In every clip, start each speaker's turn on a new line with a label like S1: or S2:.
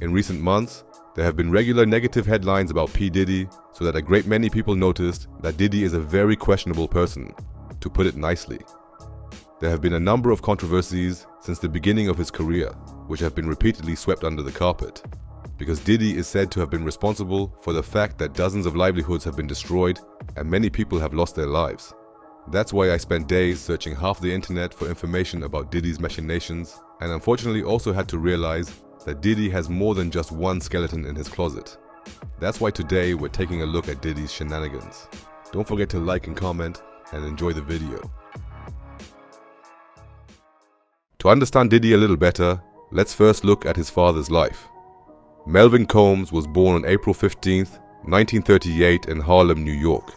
S1: In recent months, there have been regular negative headlines about P. Diddy, so that a great many people noticed that Diddy is a very questionable person, to put it nicely. There have been a number of controversies since the beginning of his career, which have been repeatedly swept under the carpet, because Diddy is said to have been responsible for the fact that dozens of livelihoods have been destroyed and many people have lost their lives. That's why I spent days searching half the internet for information about Diddy's machinations, and unfortunately also had to realize that Diddy has more than just one skeleton in his closet. That's why today we're taking a look at Diddy's shenanigans. Don't forget to like and comment and enjoy the video. To understand Diddy a little better, let's first look at his father's life. Melvin Combs was born on April 15th, 1938 in Harlem, New York.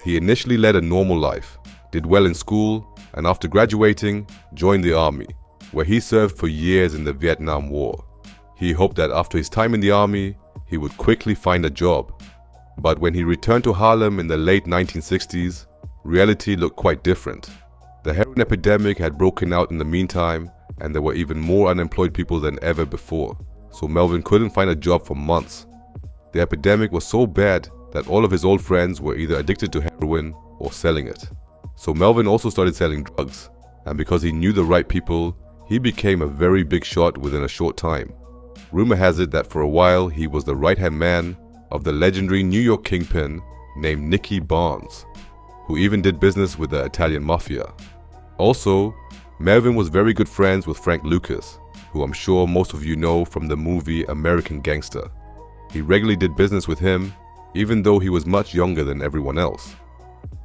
S1: He initially led a normal life, did well in school, and after graduating, joined the army, where he served for years in the Vietnam War. He hoped that after his time in the army, he would quickly find a job. But when he returned to Harlem in the late 1960s, reality looked quite different. The heroin epidemic had broken out in the meantime, and there were even more unemployed people than ever before, so Melvin couldn't find a job for months. The epidemic was so bad that all of his old friends were either addicted to heroin or selling it. So Melvin also started selling drugs, and because he knew the right people, he became a very big shot within a short time. Rumor has it that for a while he was the right-hand man of the legendary New York kingpin named Nicky Barnes, who even did business with the Italian mafia. Also, Melvin was very good friends with Frank Lucas, who I'm sure most of you know from the movie American Gangster. He regularly did business with him, even though he was much younger than everyone else.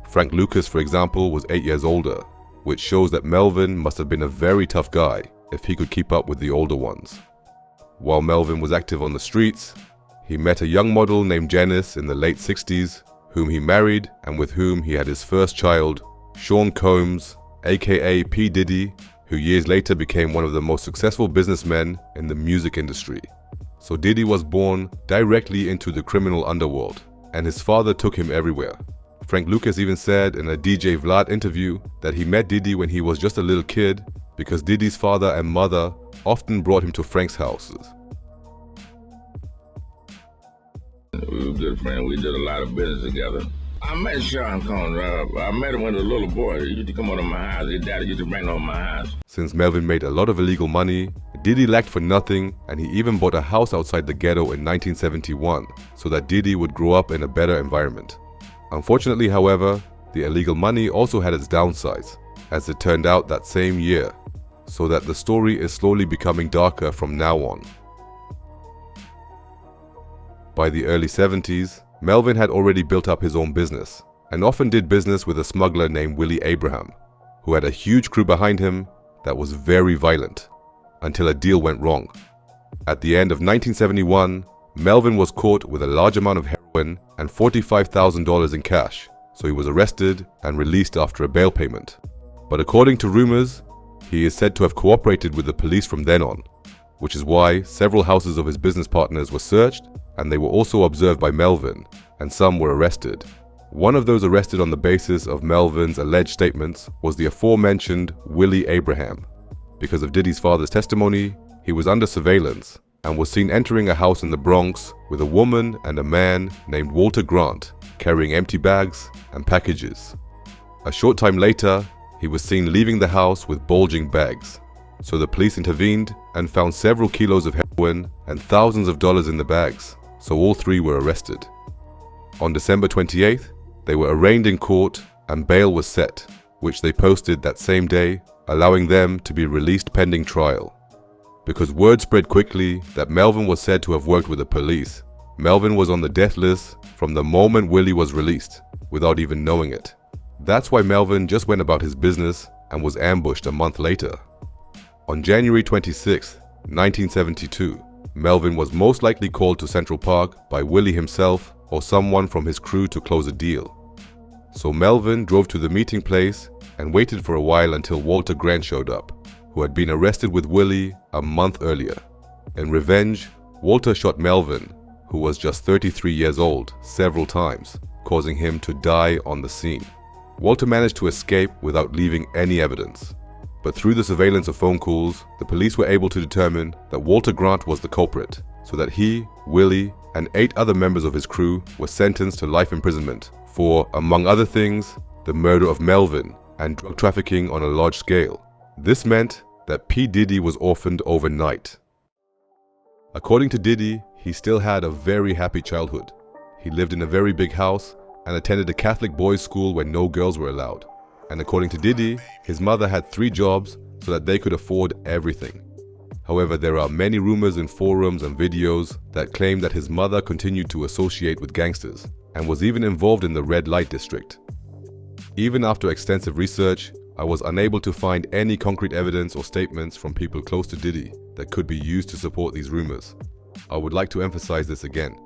S1: Frank Lucas, for example, was 8 years older, which shows that Melvin must have been a very tough guy if he could keep up with the older ones. While Melvin was active on the streets, he met a young model named Janice in the late 60s, whom he married and with whom he had his first child, Sean Combs, aka P. Diddy, who years later became one of the most successful businessmen in the music industry. So Diddy was born directly into the criminal underworld, and his father took him everywhere. Frank Lucas even said in a DJ Vlad interview that he met Diddy when he was just a little kid because Diddy's father and mother often brought him to Frank's houses.
S2: We were good friends. We did a lot of business together. I met Sean Combs. I met him when he was a little boy. He used to come over to my house. His daddy used to bring him over to my house.
S1: Since Melvin made a lot of illegal money, Diddy lacked for nothing, and he even bought a house outside the ghetto in 1971 so that Diddy would grow up in a better environment. Unfortunately, however, the illegal money also had its downsides, as it turned out that same year, so that the story is slowly becoming darker from now on. By the early 70s, Melvin had already built up his own business, and often did business with a smuggler named Willie Abraham, who had a huge crew behind him that was very violent, until a deal went wrong. At the end of 1971, Melvin was caught with a large amount of heroin and $45,000 in cash, so he was arrested and released after a bail payment. But according to rumors, he is said to have cooperated with the police from then on, which is why several houses of his business partners were searched, and they were also observed by Melvin, and some were arrested. One of those arrested on the basis of Melvin's alleged statements was the aforementioned Willie Abraham. Because of Diddy's father's testimony, he was under surveillance and was seen entering a house in the Bronx with a woman and a man named Walter Grant carrying empty bags and packages. A short time later, he was seen leaving the house with bulging bags. So the police intervened and found several kilos of heroin and thousands of dollars in the bags, so all three were arrested. On December 28th, they were arraigned in court and bail was set, which they posted that same day, allowing them to be released pending trial. Because word spread quickly that Melvin was said to have worked with the police, Melvin was on the death list from the moment Willie was released, without even knowing it. That's why Melvin just went about his business and was ambushed a month later. On January 26, 1972, Melvin was most likely called to Central Park by Willie himself or someone from his crew to close a deal. So Melvin drove to the meeting place and waited for a while until Walter Grant showed up, who had been arrested with Willie a month earlier. In revenge, Walter shot Melvin, who was just 33 years old, several times, causing him to die on the scene. Walter managed to escape without leaving any evidence. But through the surveillance of phone calls, the police were able to determine that Walter Grant was the culprit, so that he, Willie, and 8 other members of his crew were sentenced to life imprisonment for, among other things, the murder of Melvin and drug trafficking on a large scale. This meant that P. Diddy was orphaned overnight. According to Diddy, he still had a very happy childhood. He lived in a very big house and attended a Catholic boys' school where no girls were allowed. And according to Diddy, his mother had 3 jobs so that they could afford everything. However, there are many rumors in forums and videos that claim that his mother continued to associate with gangsters and was even involved in the red light district. Even after extensive research, I was unable to find any concrete evidence or statements from people close to Diddy that could be used to support these rumors. I would like to emphasize this again,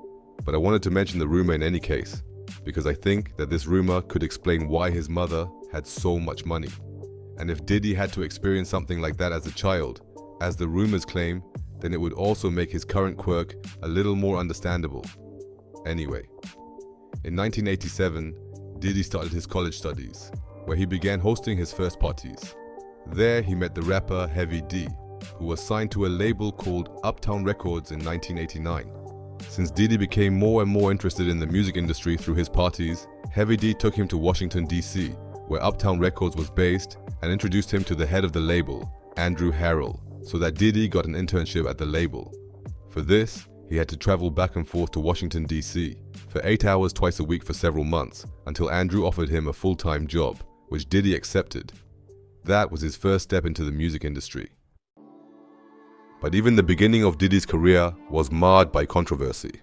S1: but I wanted to mention the rumor in any case, because I think that this rumor could explain why his mother had so much money. And if Diddy had to experience something like that as a child, as the rumors claim, then it would also make his current quirk a little more understandable. Anyway, in 1987, Diddy started his college studies, where he began hosting his first parties. There he met the rapper Heavy D, who was signed to a label called Uptown Records in 1989. Since Diddy became more and more interested in the music industry through his parties, Heavy D took him to Washington, D.C., where Uptown Records was based, and introduced him to the head of the label, Andrew Harrell, so that Diddy got an internship at the label. For this, he had to travel back and forth to Washington, D.C. for 8 hours twice a week for several months, until Andrew offered him a full-time job, which Diddy accepted. That was his first step into the music industry. But even the beginning of Diddy's career was marred by controversy.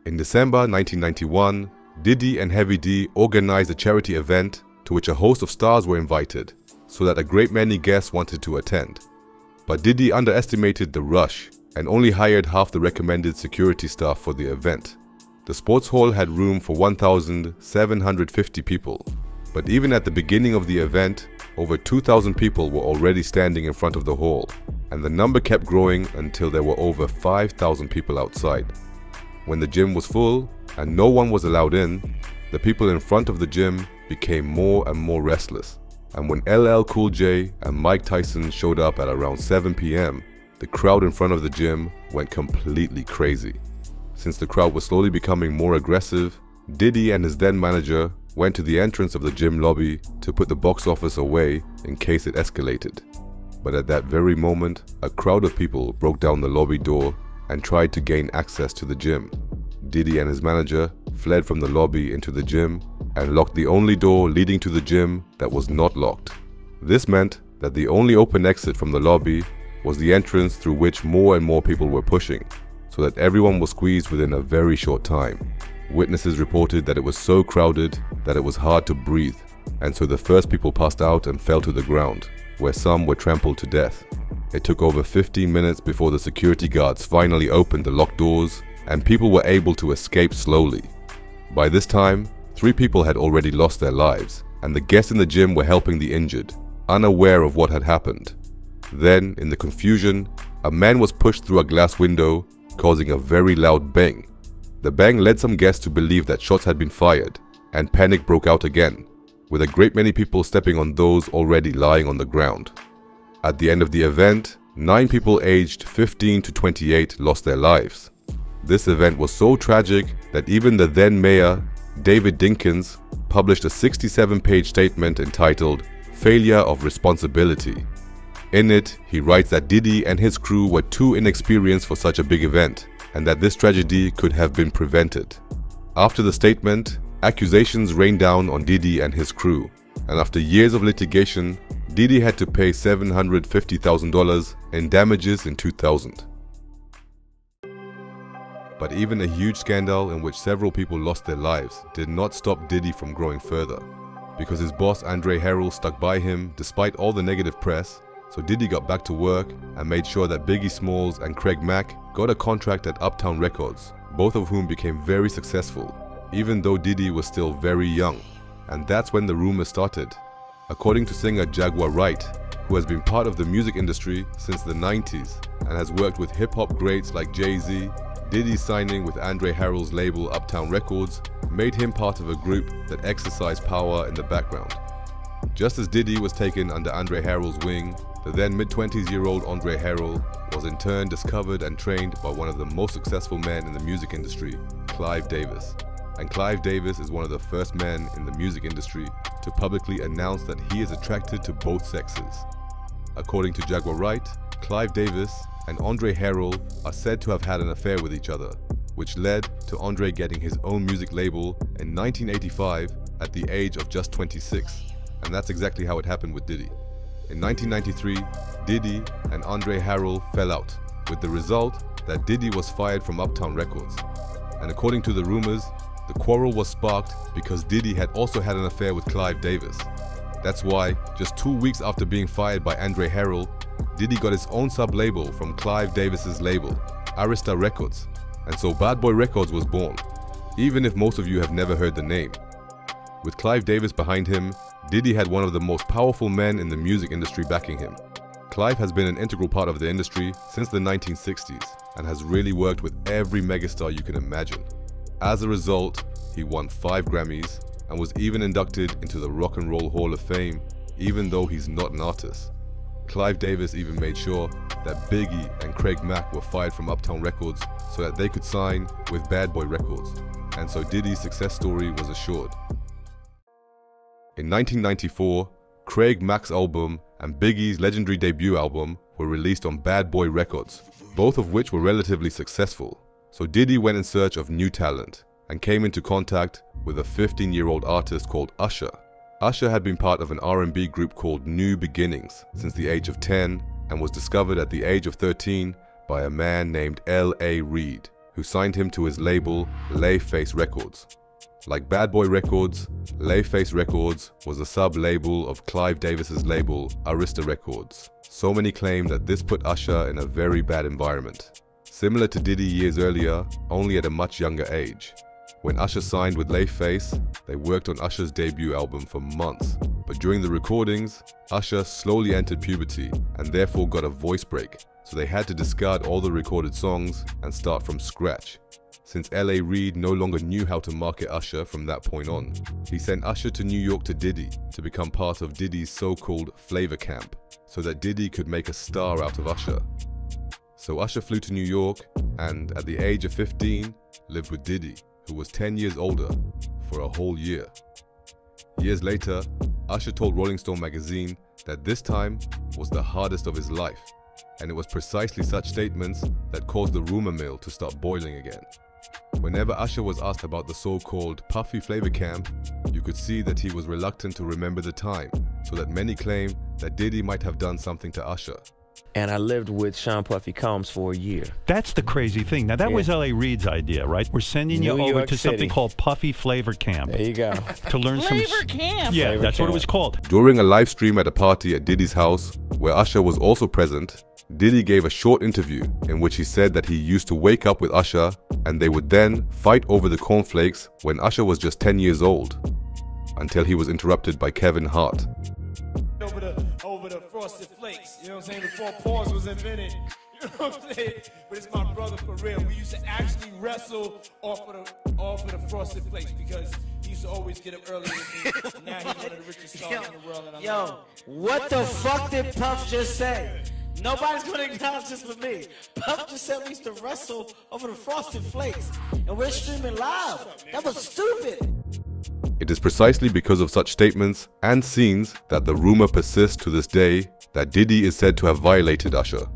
S1: In December 1991, Diddy and Heavy D organized a charity event to which a host of stars were invited, so that a great many guests wanted to attend. But Diddy underestimated the rush and only hired half the recommended security staff for the event. The sports hall had room for 1,750 people, but even at the beginning of the event, over 2,000 people were already standing in front of the hall, and the number kept growing until there were over 5,000 people outside. When the gym was full and no one was allowed in, the people in front of the gym became more and more restless. And when LL Cool J and Mike Tyson showed up at around 7 p.m., the crowd in front of the gym went completely crazy. Since the crowd was slowly becoming more aggressive, Diddy and his then manager went to the entrance of the gym lobby to put the box office away in case it escalated. But at that very moment, a crowd of people broke down the lobby door and tried to gain access to the gym. Diddy and his manager fled from the lobby into the gym and locked the only door leading to the gym that was not locked. This meant that the only open exit from the lobby was the entrance through which more and more people were pushing, so that everyone was squeezed within a very short time. Witnesses reported that it was so crowded that it was hard to breathe, and so the first people passed out and fell to the ground, where some were trampled to death. It took over 15 minutes before the security guards finally opened the locked doors and people were able to escape slowly. By this time, 3 people had already lost their lives, and the guests in the gym were helping the injured, unaware of what had happened. Then, in the confusion, a man was pushed through a glass window, causing a very loud bang. The bang led some guests to believe that shots had been fired, and panic broke out again, with a great many people stepping on those already lying on the ground. At the end of the event, 9 people aged 15 to 28 lost their lives. This event was so tragic that even the then mayor, David Dinkins, published a 67-page statement entitled "Failure of Responsibility." In it, he writes that Diddy and his crew were too inexperienced for such a big event, and that this tragedy could have been prevented. After the statement, accusations rained down on Diddy and his crew, and after years of litigation, Diddy had to pay $750,000 in damages in 2000. But even a huge scandal in which several people lost their lives did not stop Diddy from growing further, because his boss Andre Harrell stuck by him despite all the negative press. So Diddy got back to work and made sure that Biggie Smalls and Craig Mack got a contract at Uptown Records, both of whom became very successful, even though Diddy was still very young. And that's when the rumors started. According to singer Jaguar Wright, who has been part of the music industry since the 90s and has worked with hip-hop greats like Jay-Z, Diddy's signing with Andre Harrell's label Uptown Records made him part of a group that exercised power in the background. Just as Diddy was taken under Andre Harrell's wing, The then mid-20s-year-old Andre Harrell was in turn discovered and trained by one of the most successful men in the music industry, Clive Davis. And Clive Davis is one of the first men in the music industry to publicly announce that he is attracted to both sexes. According to Jaguar Wright, Clive Davis and Andre Harrell are said to have had an affair with each other, which led to Andre getting his own music label in 1985 at the age of just 26. And that's exactly how it happened with Diddy. In 1993, Diddy and Andre Harrell fell out, with the result that Diddy was fired from Uptown Records. And according to the rumors, the quarrel was sparked because Diddy had also had an affair with Clive Davis. That's why, just 2 weeks after being fired by Andre Harrell, Diddy got his own sub-label from Clive Davis's label, Arista Records, and so Bad Boy Records was born, even if most of you have never heard the name. With Clive Davis behind him, Diddy had one of the most powerful men in the music industry backing him. Clive has been an integral part of the industry since the 1960s and has really worked with every megastar you can imagine. As a result, he won 5 Grammys and was even inducted into the Rock and Roll Hall of Fame, even though he's not an artist. Clive Davis even made sure that Biggie and Craig Mack were fired from Uptown Records so that they could sign with Bad Boy Records, and so Diddy's success story was assured. In 1994, Craig Mack's album and Biggie's legendary debut album were released on Bad Boy Records, both of which were relatively successful. So Diddy went in search of new talent and came into contact with a 15-year-old artist called Usher. Usher had been part of an R&B group called New Beginnings since the age of 10 and was discovered at the age of 13 by a man named L.A. Reid, who signed him to his label Layface Records. Like Bad Boy Records, Layface Records was a sub-label of Clive Davis's label Arista Records. So many claim that this put Usher in a very bad environment. Similar to Diddy years earlier, only at a much younger age. When Usher signed with Layface, they worked on Usher's debut album for months. But during the recordings, Usher slowly entered puberty and therefore got a voice break, so they had to discard all the recorded songs and start from scratch. Since L.A. Reid no longer knew how to market Usher from that point on, he sent Usher to New York to Diddy to become part of Diddy's so-called flavor camp, so that Diddy could make a star out of Usher. So Usher flew to New York and, at the age of 15, lived with Diddy, who was 10 years older, for a whole year. Years later, Usher told Rolling Stone magazine that this time was the hardest of his life, and it was precisely such statements that caused the rumor mill to start boiling again. Whenever Usher was asked about the so-called Puffy Flavor Camp, you could see that he was reluctant to remember the time, so that many claim that Diddy might have done something to Usher.
S3: And I lived with Sean Puffy Combs for a year.
S4: That's the crazy thing. Now, that was L.A. Reid's idea, right? We're sending you over to something called Puffy Flavor Camp.
S3: There you go.
S4: To learn
S5: Flavor Camp.
S4: Yeah,
S3: Flavor
S4: that's
S3: Camp.
S4: what it was called.
S1: During a live stream at a party at Diddy's house, where Usher was also present, Diddy gave a short interview in which he said that he used to wake up with Usher and they would then fight over the cornflakes when Usher was just 10 years old, until he was interrupted by Kevin Hart.
S6: Over the frosted flakes, you know what I'm saying? Before pause was invented, you know what I'm saying? But it's my brother for real. We used to actually wrestle off of the frosted flakes because he used to always get up early with me. Now he's one of the richest stars in the world. And
S7: Yo, what the fuck did Puff just say? Nobody's gonna acknowledge this but me. Puff just said we used to wrestle over the frosted flakes, and we're streaming live. That was stupid.
S1: It is precisely because of such statements and scenes that the rumor persists to this day that Diddy is said to have violated Usher.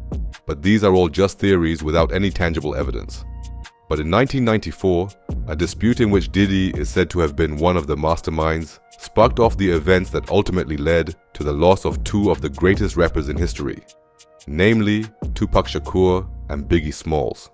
S1: But these are all just theories without any tangible evidence. But in 1994, a dispute in which Diddy is said to have been one of the masterminds sparked off the events that ultimately led to the loss of 2 of the greatest rappers in history, namely Tupac Shakur and Biggie Smalls.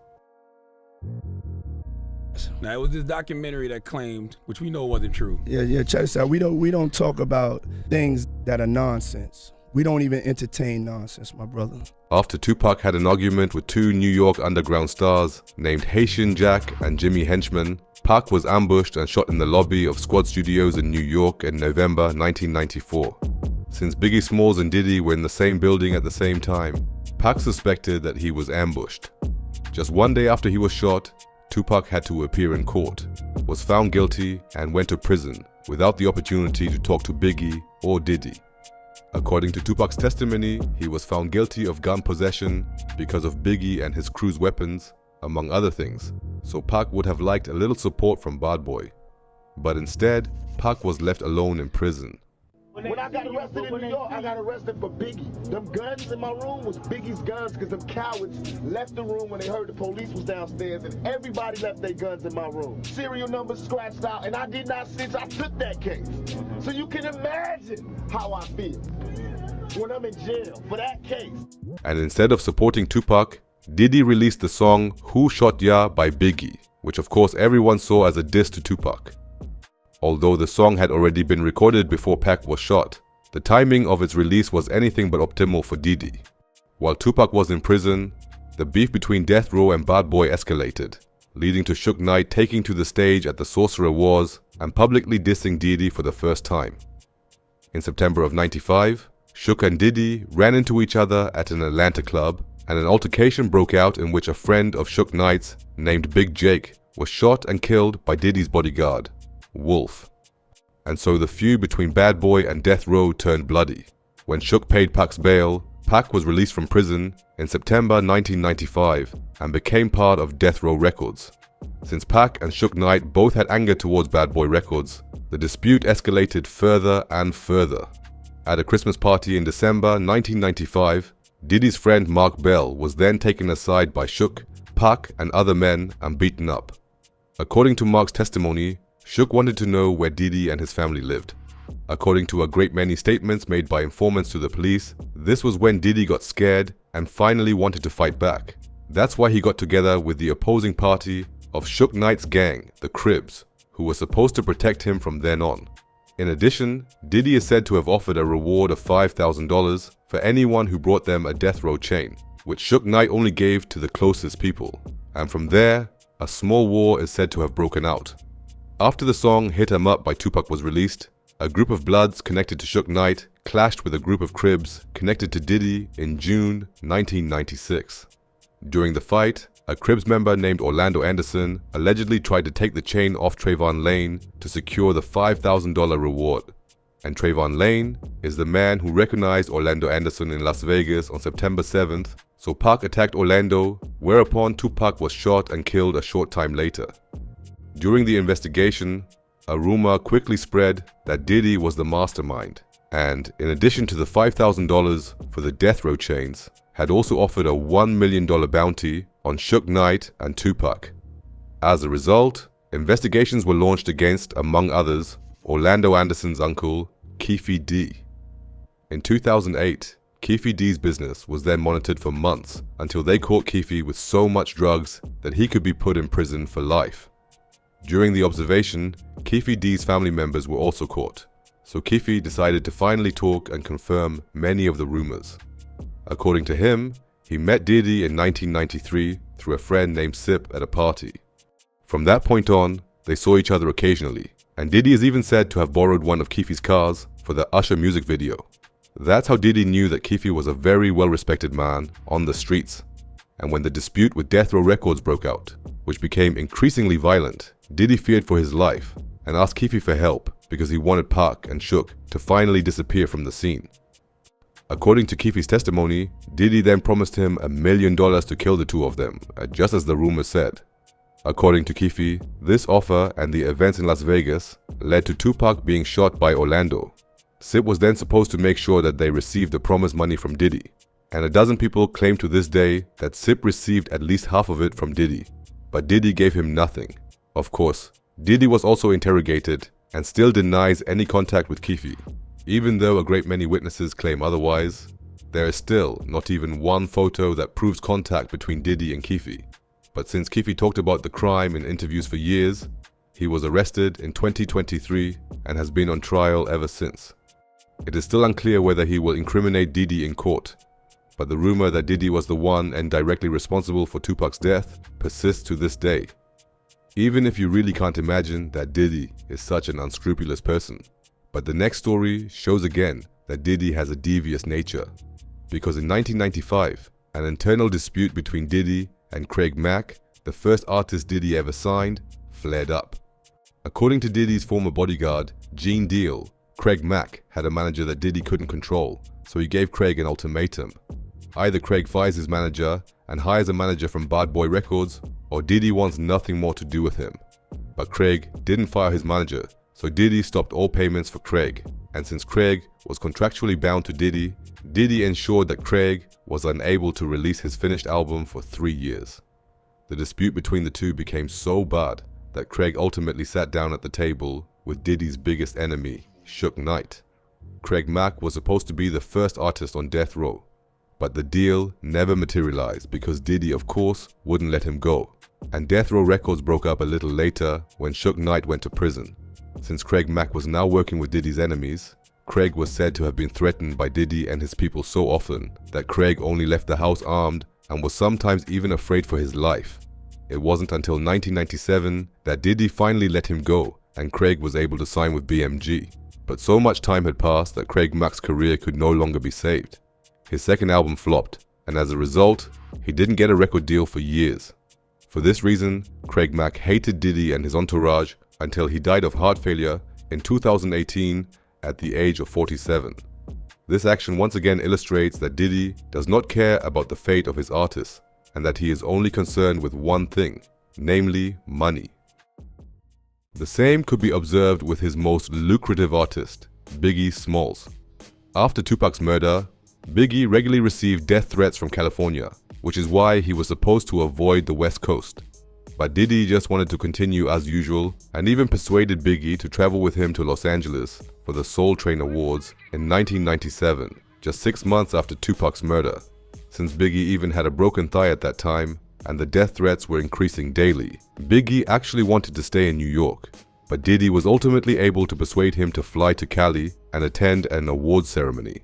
S8: Now, it was this documentary that claimed, which we know wasn't true.
S9: Yeah, check this out. We don't talk about things that are nonsense. We don't even entertain nonsense, my brother.
S1: After Tupac had an argument with 2 New York underground stars named Haitian Jack and Jimmy Henchman, Pac was ambushed and shot in the lobby of Squad Studios in New York in November 1994. Since Biggie Smalls and Diddy were in the same building at the same time, Pac suspected that he was ambushed. Just one day after he was shot, Tupac had to appear in court, was found guilty, and went to prison without the opportunity to talk to Biggie or Diddy. According to Tupac's testimony, he was found guilty of gun possession because of Biggie and his crew's weapons, among other things, so Pac would have liked a little support from Bad Boy. But instead, Pac was left alone in prison.
S5: When I got arrested in New York, I got arrested for Biggie. Them guns in my room was Biggie's guns because them cowards left the room when they heard the police was downstairs, and everybody left their guns in my room. Serial numbers scratched out, and I did not snitch. I took that case. So you can imagine how I feel when I'm in jail for that case.
S1: And instead of supporting Tupac, Diddy released the song Who Shot Ya by Biggie, which of course everyone saw as a diss to Tupac. Although the song had already been recorded before Pac was shot, the timing of its release was anything but optimal for Diddy. While Tupac was in prison, the beef between Death Row and Bad Boy escalated, leading to Suge Knight taking to the stage at the Sorcerer Wars and publicly dissing Diddy for the first time. In September of '95, Suge and Diddy ran into each other at an Atlanta club, and an altercation broke out in which a friend of Suge Knight's, named Big Jake, was shot and killed by Diddy's bodyguard, Wolf. And so the feud between Bad Boy and Death Row turned bloody. When Suge paid Pac's bail, Pac was released from prison in September 1995 and became part of Death Row Records. Since Pac and Suge Knight both had anger towards Bad Boy Records, the dispute escalated further and further. At a Christmas party in December 1995, Diddy's friend Mark Bell was then taken aside by Suge, Pac and other men and beaten up. According to Mark's testimony, Suge wanted to know where Diddy and his family lived. According to a great many statements made by informants to the police, this was when Diddy got scared and finally wanted to fight back. That's why he got together with the opposing party of Suge Knight's gang, the Cribs, who were supposed to protect him from then on. In addition, Diddy is said to have offered a reward of $5,000 for anyone who brought them a Death Row chain, which Suge Knight only gave to the closest people. And from there, a small war is said to have broken out. After the song Hit 'Em Up by Tupac was released, a group of Bloods connected to Suge Knight clashed with a group of Cribs connected to Diddy in June 1996. During the fight, a Cribs member named Orlando Anderson allegedly tried to take the chain off Trayvon Lane to secure the $5,000 reward. And Trayvon Lane is the man who recognized Orlando Anderson in Las Vegas on September 7th, so Pac attacked Orlando, whereupon Tupac was shot and killed a short time later. During the investigation, a rumor quickly spread that Diddy was the mastermind, and in addition to the $5,000 for the Death Row chains, had also offered a $1 million bounty on Suge Knight and Tupac. As a result, investigations were launched against, among others, Orlando Anderson's uncle, Keefe D. In 2008, Keefe D's business was then monitored for months until they caught Keefe with so much drugs that he could be put in prison for life. During the observation, Keefe D's family members were also caught, so Keefe decided to finally talk and confirm many of the rumors. According to him, he met Diddy in 1993 through a friend named Sip at a party. From that point on, they saw each other occasionally, and Diddy is even said to have borrowed one of Keefe's cars for the Usher music video. That's how Diddy knew that Keefe was a very well-respected man on the streets. And when the dispute with Death Row Records broke out, which became increasingly violent, Diddy feared for his life and asked Keefe for help because he wanted Pac and Suge to finally disappear from the scene. According to Keefe's testimony, Diddy then promised him $1 million to kill the two of them, just as the rumors said. According to Keefe, this offer and the events in Las Vegas led to Tupac being shot by Orlando. Sip was then supposed to make sure that they received the promised money from Diddy, and a dozen people claim to this day that Sip received at least half of it from Diddy, but Diddy gave him nothing. Of course, Diddy was also interrogated and still denies any contact with Keefe. Even though a great many witnesses claim otherwise, there is still not even one photo that proves contact between Diddy and Keefe. But since Keefe talked about the crime in interviews for years, he was arrested in 2023 and has been on trial ever since. It is still unclear whether he will incriminate Diddy in court, but the rumor that Diddy was the one and directly responsible for Tupac's death persists to this day. Even if you really can't imagine that Diddy is such an unscrupulous person. But the next story shows again that Diddy has a devious nature. Because in 1995, an internal dispute between Diddy and Craig Mack, the first artist Diddy ever signed, flared up. According to Diddy's former bodyguard, Gene Deal, Craig Mack had a manager that Diddy couldn't control, so he gave Craig an ultimatum. Either Craig fires his manager and hires a manager from Bad Boy Records, or Diddy wants nothing more to do with him. But Craig didn't fire his manager, so Diddy stopped all payments for Craig. And since Craig was contractually bound to Diddy, Diddy ensured that Craig was unable to release his finished album for 3 years. The dispute between the two became so bad that Craig ultimately sat down at the table with Diddy's biggest enemy, Suge Knight. Craig Mack was supposed to be the first artist on death row, but the deal never materialized because Diddy, of course, wouldn't let him go. And Death Row Records broke up a little later when Suge Knight went to prison. Since Craig Mack was now working with Diddy's enemies, Craig was said to have been threatened by Diddy and his people so often that Craig only left the house armed and was sometimes even afraid for his life. It wasn't until 1997 that Diddy finally let him go and Craig was able to sign with BMG. But so much time had passed that Craig Mack's career could no longer be saved. His second album flopped, and as a result, he didn't get a record deal for years. For this reason, Craig Mack hated Diddy and his entourage until he died of heart failure in 2018 at the age of 47. This action once again illustrates that Diddy does not care about the fate of his artists and that he is only concerned with one thing, namely money. The same could be observed with his most lucrative artist, Biggie Smalls. After Tupac's murder, Biggie regularly received death threats from California, which is why he was supposed to avoid the West Coast. But Diddy just wanted to continue as usual and even persuaded Biggie to travel with him to Los Angeles for the Soul Train Awards in 1997, just 6 months after Tupac's murder. Since Biggie even had a broken thigh at that time and the death threats were increasing daily, Biggie actually wanted to stay in New York. But Diddy was ultimately able to persuade him to fly to Cali and attend an awards ceremony.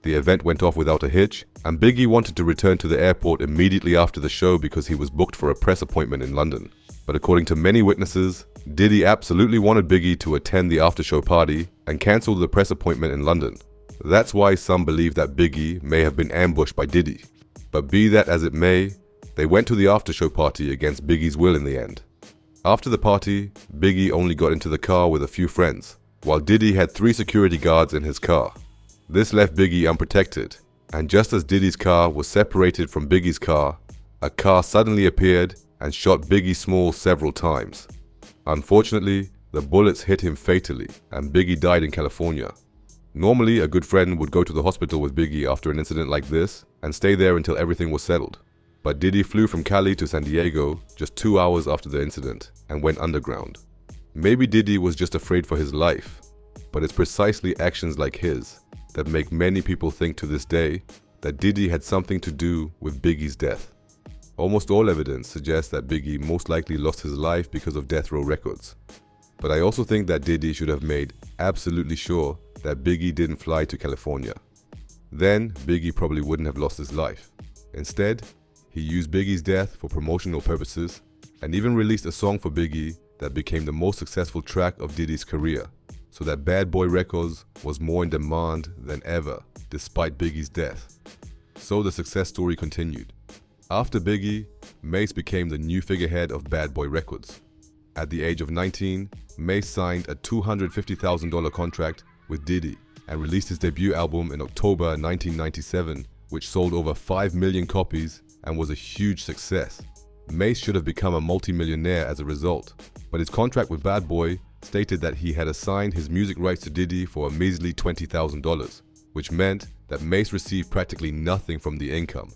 S1: The event went off without a hitch, and Biggie wanted to return to the airport immediately after the show because he was booked for a press appointment in London. But according to many witnesses, Diddy absolutely wanted Biggie to attend the after-show party and cancel the press appointment in London. That's why some believe that Biggie may have been ambushed by Diddy. But be that as it may, they went to the after-show party against Biggie's will in the end. After the party, Biggie only got into the car with a few friends, while Diddy had 3 security guards in his car. This left Biggie unprotected, and just as Diddy's car was separated from Biggie's car, a car suddenly appeared and shot Biggie Smalls several times. Unfortunately, the bullets hit him fatally, and Biggie died in California. Normally, a good friend would go to the hospital with Biggie after an incident like this and stay there until everything was settled. But Diddy flew from Cali to San Diego just 2 hours after the incident and went underground. Maybe Diddy was just afraid for his life, but it's precisely actions like his that make many people think to this day that Diddy had something to do with Biggie's death. Almost all evidence suggests that Biggie most likely lost his life because of Death Row Records. But I also think that Diddy should have made absolutely sure that Biggie didn't fly to California. Then Biggie probably wouldn't have lost his life. Instead, he used Biggie's death for promotional purposes and even released a song for Biggie that became the most successful track of Diddy's career, so that Bad Boy Records was more in demand than ever despite Biggie's death. So the success story continued. After Biggie, Mase became the new figurehead of Bad Boy Records. At the age of 19, Mase signed a $250,000 contract with Diddy and released his debut album in October 1997, which sold over 5 million copies and was a huge success. Mase should have become a multi-millionaire as a result, but his contract with Bad Boy stated that he had assigned his music rights to Diddy for a measly $20,000, which meant that Mase received practically nothing from the income.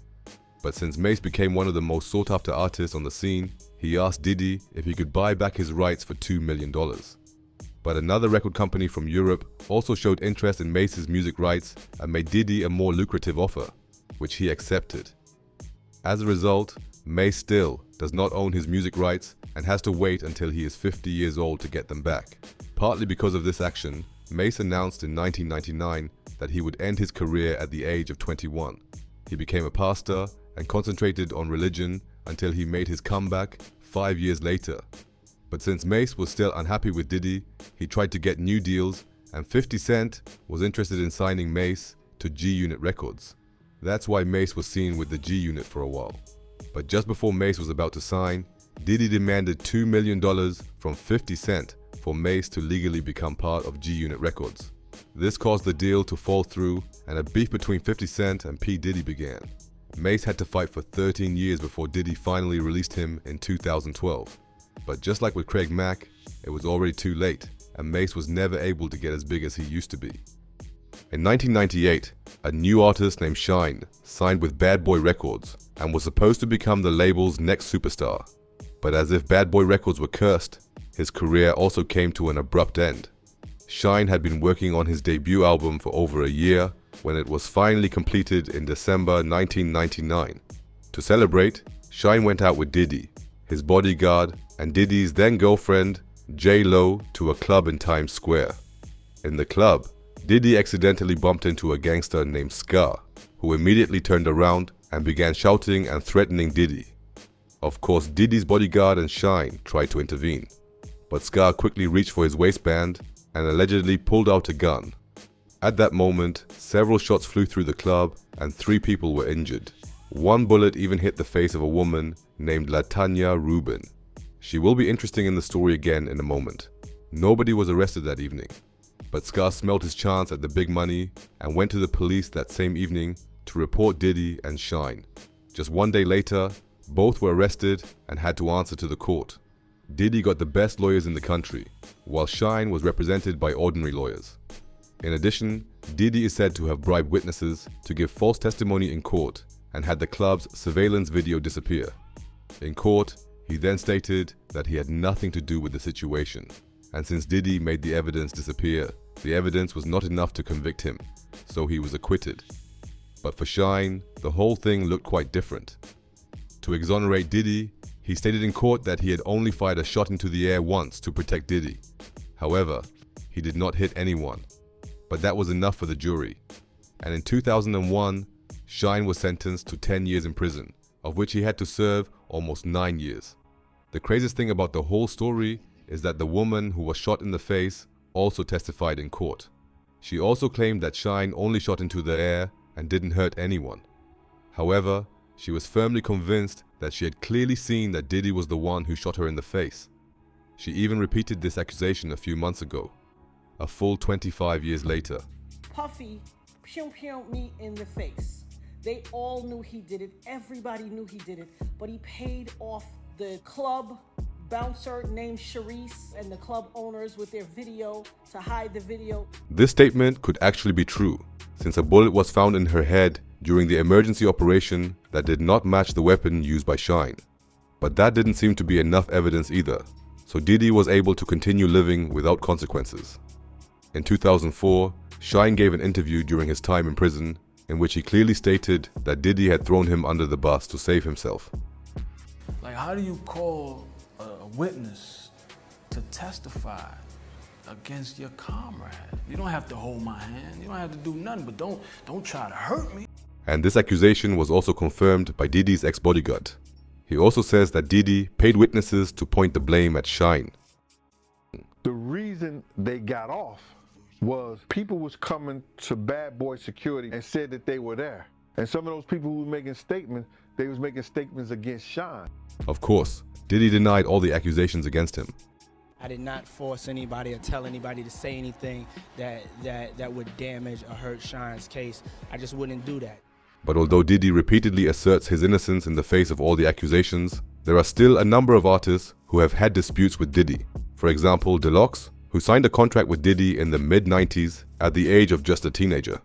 S1: But since Mase became one of the most sought-after artists on the scene, he asked Diddy if he could buy back his rights for $2 million. But another record company from Europe also showed interest in Mase's music rights and made Diddy a more lucrative offer, which he accepted. As a result, Mase still does not own his music rights and has to wait until he is 50 years old to get them back. Partly because of this action, Mase announced in 1999 that he would end his career at the age of 21. He became a pastor and concentrated on religion until he made his comeback 5 years later. But since Mase was still unhappy with Diddy, he tried to get new deals, and 50 Cent was interested in signing Mase to G-Unit Records. That's why Mase was seen with the G-Unit for a while. But just before Mase was about to sign, Diddy demanded $2 million from 50 Cent for Mase to legally become part of G-Unit Records. This caused the deal to fall through, and a beef between 50 Cent and P. Diddy began. Mase had to fight for 13 years before Diddy finally released him in 2012. But just like with Craig Mack, it was already too late, and Mase was never able to get as big as he used to be. In 1998, a new artist named Shine signed with Bad Boy Records and was supposed to become the label's next superstar. But as if Bad Boy Records were cursed, his career also came to an abrupt end. Shine had been working on his debut album for over a year when it was finally completed in December 1999. To celebrate, Shine went out with Diddy, his bodyguard, and Diddy's then girlfriend, J-Lo, to a club in Times Square. In the club, Diddy accidentally bumped into a gangster named Scar, who immediately turned around and began shouting and threatening Diddy. Of course, Diddy's bodyguard and Shine tried to intervene, but Scar quickly reached for his waistband and allegedly pulled out a gun. At that moment, several shots flew through the club and 3 people were injured. One bullet even hit the face of a woman named LaTanya Rubin. She will be interesting in the story again in a moment. Nobody was arrested that evening, but Scar smelled his chance at the big money and went to the police that same evening to report Diddy and Shine. Just one day later, both were arrested and had to answer to the court. Diddy got the best lawyers in the country, while Shine was represented by ordinary lawyers. In addition, Diddy is said to have bribed witnesses to give false testimony in court and had the club's surveillance video disappear. In court, he then stated that he had nothing to do with the situation, and since Diddy made the evidence disappear, the evidence was not enough to convict him, so he was acquitted. But for Shine, the whole thing looked quite different. To exonerate Diddy, he stated in court that he had only fired a shot into the air once to protect Diddy. However, he did not hit anyone, but that was enough for the jury. And in 2001, Shine was sentenced to 10 years in prison, of which he had to serve almost 9 years. The craziest thing about the whole story is that the woman who was shot in the face also testified in court. She also claimed that Shine only shot into the air and didn't hurt anyone. However, she was firmly convinced that she had clearly seen that Diddy was the one who shot her in the face. She even repeated this accusation a few months ago, a full 25 years later.
S10: Puffy pew me in the face. They all knew he did it. Everybody knew he did it. But he paid off the club bouncer named Sharice and the club owners with their video to hide the video.
S1: This statement could actually be true, since a bullet was found in her head during the emergency operation that did not match the weapon used by Shine. But that didn't seem to be enough evidence either, so Diddy was able to continue living without consequences. In 2004, Shine gave an interview during his time in prison in which he clearly stated that Diddy had thrown him under the bus to save himself.
S11: Like, how do you call a witness to testify against your comrade? You don't have to hold my hand, you don't have to do nothing, but don't try to hurt me.
S1: And this accusation was also confirmed by Diddy's ex-bodyguard. He also says that Diddy paid witnesses to point the blame at Shine.
S12: The reason they got off was people was coming to Bad Boy Security and said that they were there. And some of those people who were making statements, they was making statements against Shine.
S1: Of course, Diddy denied all the accusations against him.
S13: I did not force anybody or tell anybody to say anything that would damage or hurt Shine's case. I just wouldn't do that.
S1: But although Diddy repeatedly asserts his innocence in the face of all the accusations, there are still a number of artists who have had disputes with Diddy. For example, Deluxe, who signed a contract with Diddy in the mid-90s at the age of just a teenager.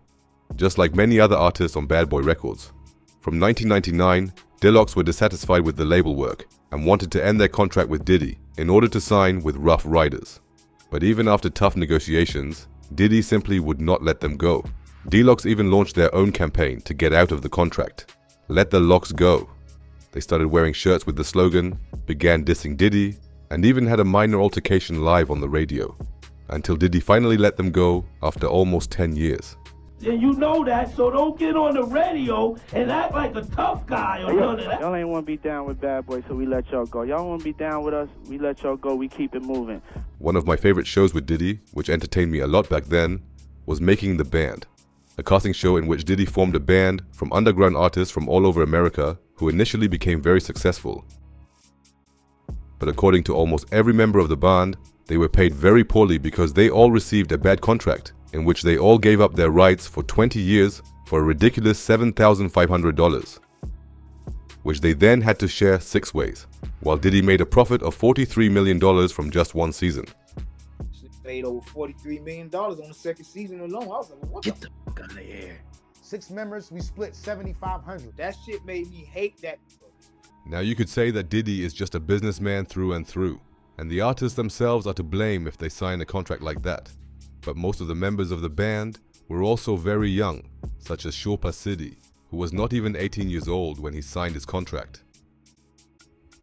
S1: Just like many other artists on Bad Boy Records. From 1999, Deluxe were dissatisfied with the label work and wanted to end their contract with Diddy in order to sign with Rough Riders. But even after tough negotiations, Diddy simply would not let them go. Deluxe even launched their own campaign to get out of the contract. Let the Locks go. They started wearing shirts with the slogan, began dissing Diddy, and even had a minor altercation live on the radio, until Diddy finally let them go after almost 10 years.
S14: And you know that, so don't get on the radio and act like a tough guy or none of that.
S15: Y'all ain't want to be down with Bad Boy, so we let y'all go. Y'all want to be down with us, we let y'all go, we keep it moving.
S1: One of my favorite shows with Diddy, which entertained me a lot back then, was Making the Band, a casting show in which Diddy formed a band from underground artists from all over America who initially became very successful. But according to almost every member of the band, they were paid very poorly because they all received a bad contract in which they all gave up their rights for 20 years for a ridiculous $7,500, which they then had to share 6 ways, while Diddy made a profit of $43 million from just 1 season.
S16: Made over $43 million on the 2nd season alone. I was like, what
S17: Get the fuck out of here. 6 members, we split $7,500.
S16: That shit made me hate that.
S1: Now you could say that Diddy is just a businessman through and through, and the artists themselves are to blame if they sign a contract like that. But most of the members of the band were also very young, such as Shorpa Siddi, who was not even 18 years old when he signed his contract.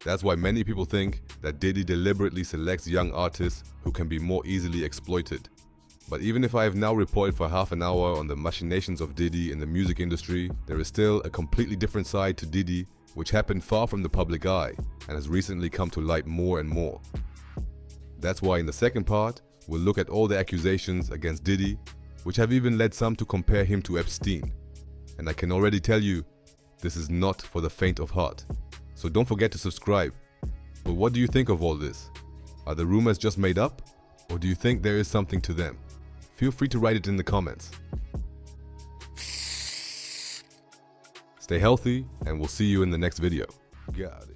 S1: That's why many people think that Diddy deliberately selects young artists who can be more easily exploited. But even if I have now reported for half an hour on the machinations of Diddy in the music industry, there is still a completely different side to Diddy which happened far from the public eye and has recently come to light more and more. That's why in the second part, we'll look at all the accusations against Diddy, which have even led some to compare him to Epstein. And I can already tell you, this is not for the faint of heart. So don't forget to subscribe. But what do you think of all this? Are the rumors just made up? Or do you think there is something to them? Feel free to write it in the comments. Stay healthy, and we'll see you in the next video. Got it.